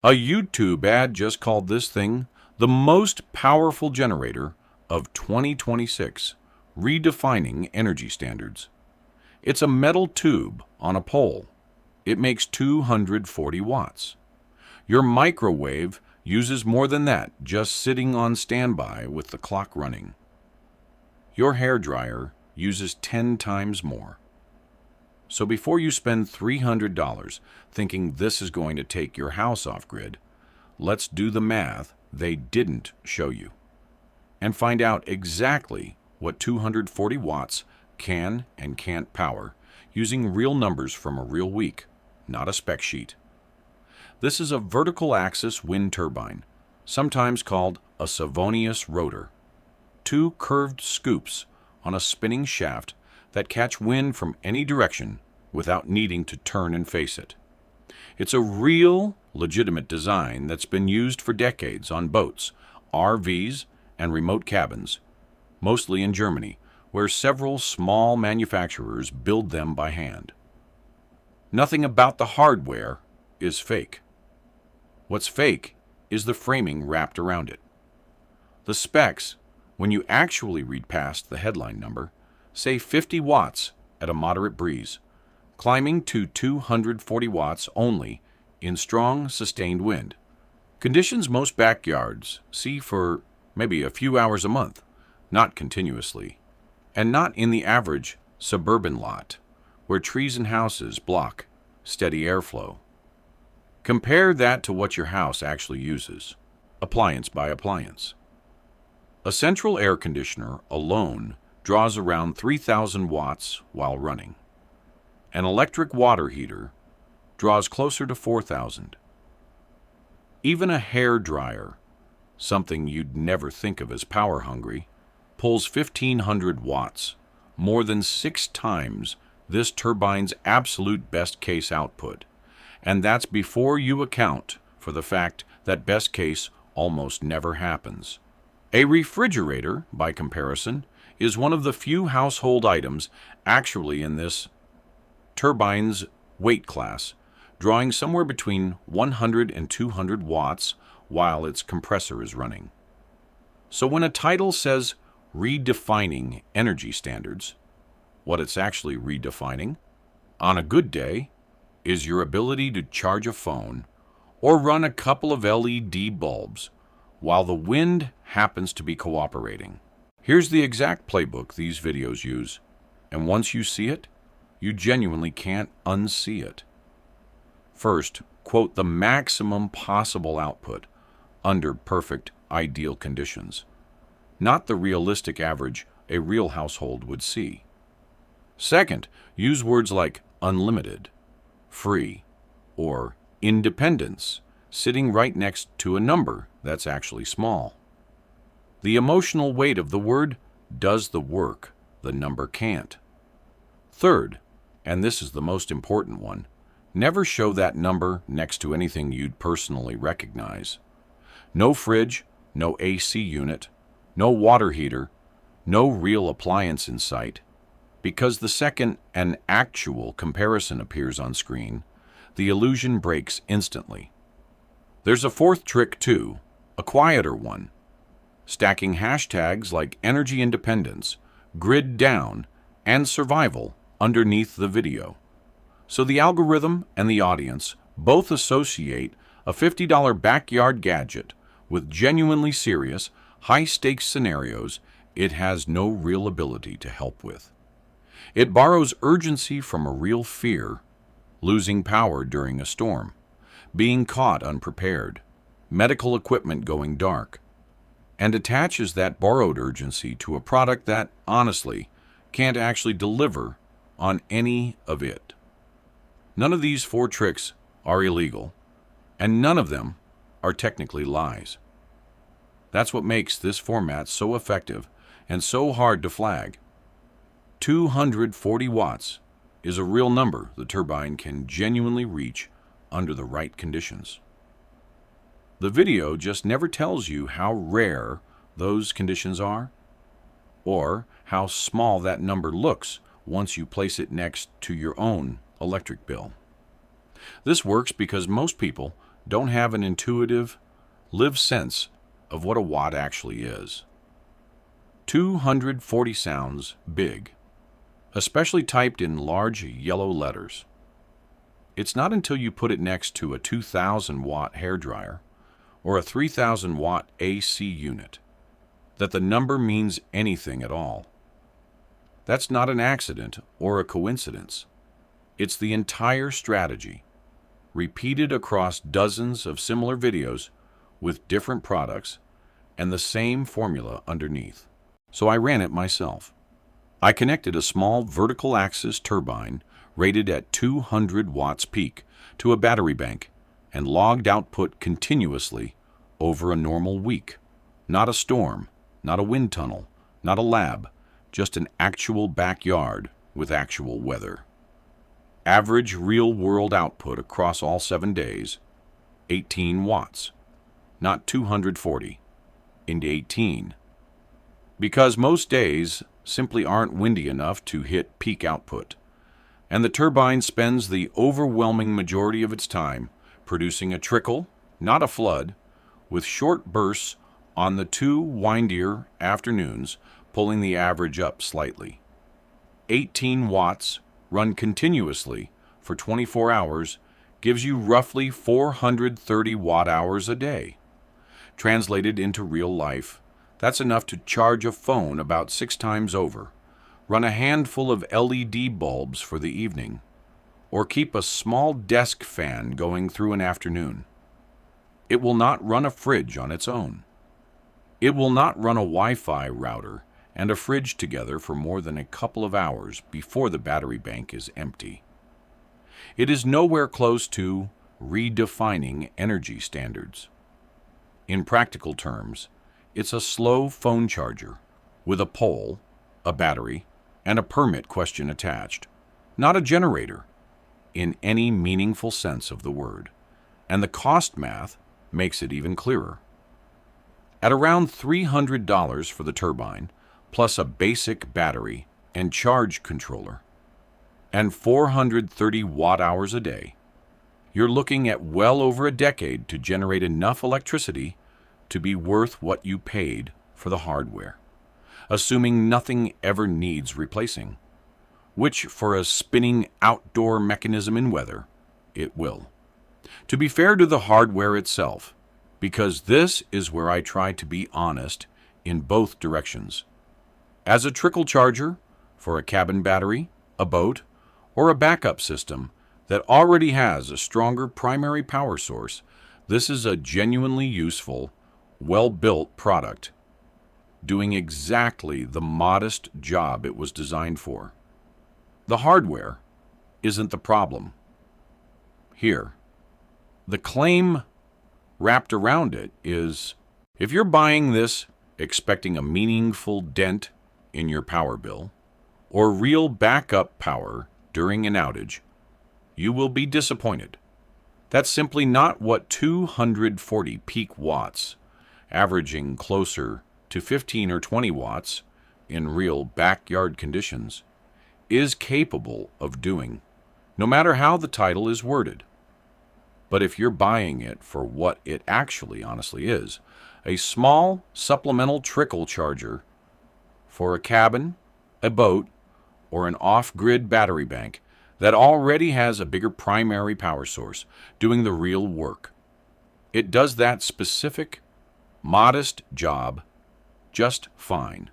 A YouTube ad just called this thing the most powerful generator of 2026, redefining energy standards. It's a metal tube on a pole. It makes 240 watts. Your microwave uses more than that just sitting on standby with the clock running. Your hairdryer uses 10 times more. So before you spend $300 thinking this is going to take your house off grid, let's do the math they didn't show you and find out exactly what 240 watts can and can't power using real numbers from a real week, not a spec sheet. This is a vertical axis wind turbine, sometimes called a Savonius rotor. Two curved scoops on a spinning shaft that catch wind from any direction without needing to turn and face it. It's a real, legitimate design that's been used for decades on boats, RVs, and remote cabins, mostly in Germany, where several small manufacturers build them by hand. Nothing about the hardware is fake. What's fake is the framing wrapped around it. The specs, when you actually read past the headline number, say 50 watts at a moderate breeze, climbing to 240 watts only in strong, sustained wind. Conditions most backyards see for maybe a few hours a month, not continuously, and not in the average suburban lot, where trees and houses block steady airflow. Compare that to what your house actually uses, appliance by appliance. A central air conditioner alone draws around 3,000 watts while running. An electric water heater draws closer to 4,000. Even a hair dryer, something you'd never think of as power hungry, pulls 1,500 watts, more than 6 times this turbine's absolute best case output. And that's before you account for the fact that best case almost never happens. A refrigerator, by comparison, is one of the few household items actually in this turbine's weight class, drawing somewhere between 100 and 200 watts while its compressor is running. So when a title says redefining energy standards, what it's actually redefining, on a good day, is your ability to charge a phone or run a couple of LED bulbs while the wind happens to be cooperating. Here's the exact playbook these videos use, and once you see it, you genuinely can't unsee it. First, quote the maximum possible output under perfect, ideal conditions, not the realistic average a real household would see. Second, use words like unlimited, free, or independence, sitting right next to a number that's actually small. The emotional weight of the word does the work the number can't. Third, and this is the most important one, never show that number next to anything you'd personally recognize. No fridge, no AC unit, no water heater, no real appliance in sight. Because the second an actual comparison appears on screen, the illusion breaks instantly. There's a fourth trick too, a quieter one. Stacking hashtags like energy independence, grid down, and survival underneath the video. So the algorithm and the audience both associate a $50 backyard gadget with genuinely serious, high-stakes scenarios it has no real ability to help with. It borrows urgency from a real fear, losing power during a storm, being caught unprepared, medical equipment going dark, and attaches that borrowed urgency to a product that, honestly, can't actually deliver on any of it. None of these 4 tricks are illegal, and none of them are technically lies. That's what makes this format so effective and so hard to flag. 240 watts is a real number the turbine can genuinely reach under the right conditions. The video just never tells you how rare those conditions are, or how small that number looks once you place it next to your own electric bill. This works because most people don't have an intuitive, lived sense of what a watt actually is. 240 sounds big, especially typed in large yellow letters. It's not until you put it next to a 2,000-watt hairdryer or a 3,000-watt AC unit that the number means anything at all. That's not an accident or a coincidence. It's the entire strategy, repeated across dozens of similar videos with different products and the same formula underneath. So I ran it myself. I connected a small vertical axis turbine rated at 200 watts peak to a battery bank and logged output continuously over a normal week. Not a storm, not a wind tunnel, not a lab, just an actual backyard with actual weather. Average real-world output across all 7 days, 18 watts, not 240, into 18. Because most days simply aren't windy enough to hit peak output, and the turbine spends the overwhelming majority of its time producing a trickle, not a flood, with short bursts on the 2 windier afternoons, pulling the average up slightly. 18 watts run continuously for 24 hours gives you roughly 430 watt-hours a day. Translated into real life, that's enough to charge a phone about 6 times over, run a handful of LED bulbs for the evening, or keep a small desk fan going through an afternoon. It will not run a fridge on its own. It will not run a Wi-Fi router and a fridge together for more than a couple of hours before the battery bank is empty. It is nowhere close to redefining energy standards. In practical terms, it's a slow phone charger with a pole, a battery, and a permit question attached, not a generator in any meaningful sense of the word, and the cost math makes it even clearer. At around $300 for the turbine, plus a basic battery and charge controller, and 430 watt-hours a day, you're looking at well over a decade to generate enough electricity to be worth what you paid for the hardware, assuming nothing ever needs replacing, which for a spinning outdoor mechanism in weather, it will. To be fair to the hardware itself, because this is where I try to be honest in both directions. As a trickle charger for a cabin battery, a boat, or a backup system that already has a stronger primary power source, this is a genuinely useful, well-built product, doing exactly the modest job it was designed for. The hardware isn't the problem. Here, the claim wrapped around it is, if you're buying this expecting a meaningful dent in your power bill, or real backup power during an outage, you will be disappointed. That's simply not what 240 peak watts, averaging closer to 15 or 20 watts in real backyard conditions, is capable of doing, no matter how the title is worded. But if you're buying it for what it actually honestly is, a small supplemental trickle charger for a cabin, a boat, or an off-grid battery bank that already has a bigger primary power source doing the real work, it does that specific, modest job just fine.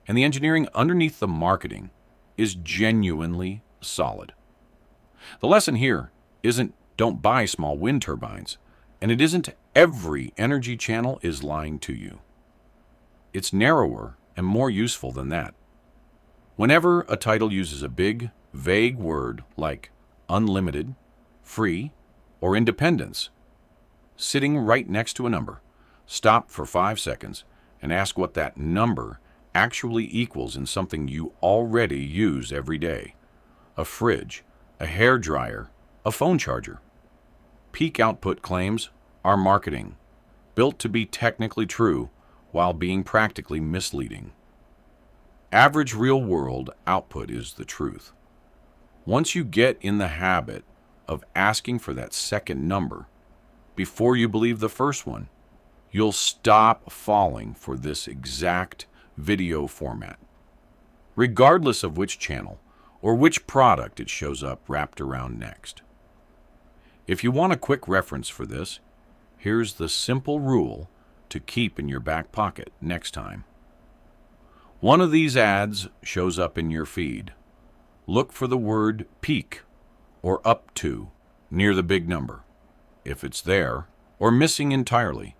And the engineering underneath the marketing is genuinely solid. The lesson here isn't don't buy small wind turbines, and it isn't every energy channel is lying to you. It's narrower and more useful than that. Whenever a title uses a big, vague word like unlimited, free, or independence, sitting right next to a number, stop for 5 seconds and ask what that number actually equals in something you already use every day. A fridge, a hairdryer, a phone charger. Peak output claims are marketing, built to be technically true while being practically misleading. Average real-world output is the truth. Once you get in the habit of asking for that second number, before you believe the first one. You'll stop falling for this exact video format, regardless of which channel or which product it shows up wrapped around next. If you want a quick reference for this, here's the simple rule to keep in your back pocket next time. One of these ads shows up in your feed. Look for the word peak or up to near the big number. If it's there or missing entirely,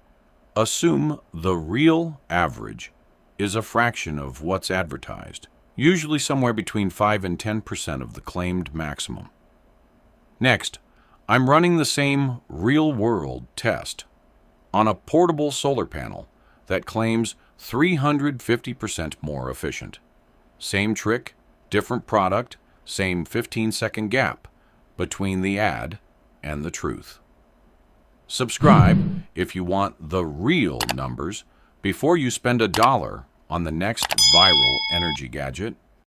assume the real average is a fraction of what's advertised, usually somewhere between 5 and 10% of the claimed maximum. Next, I'm running the same real-world test on a portable solar panel that claims 350% more efficient. Same trick, different product, same 15-second gap between the ad and the truth. Subscribe if you want the real numbers before you spend $1 on the next viral energy gadget.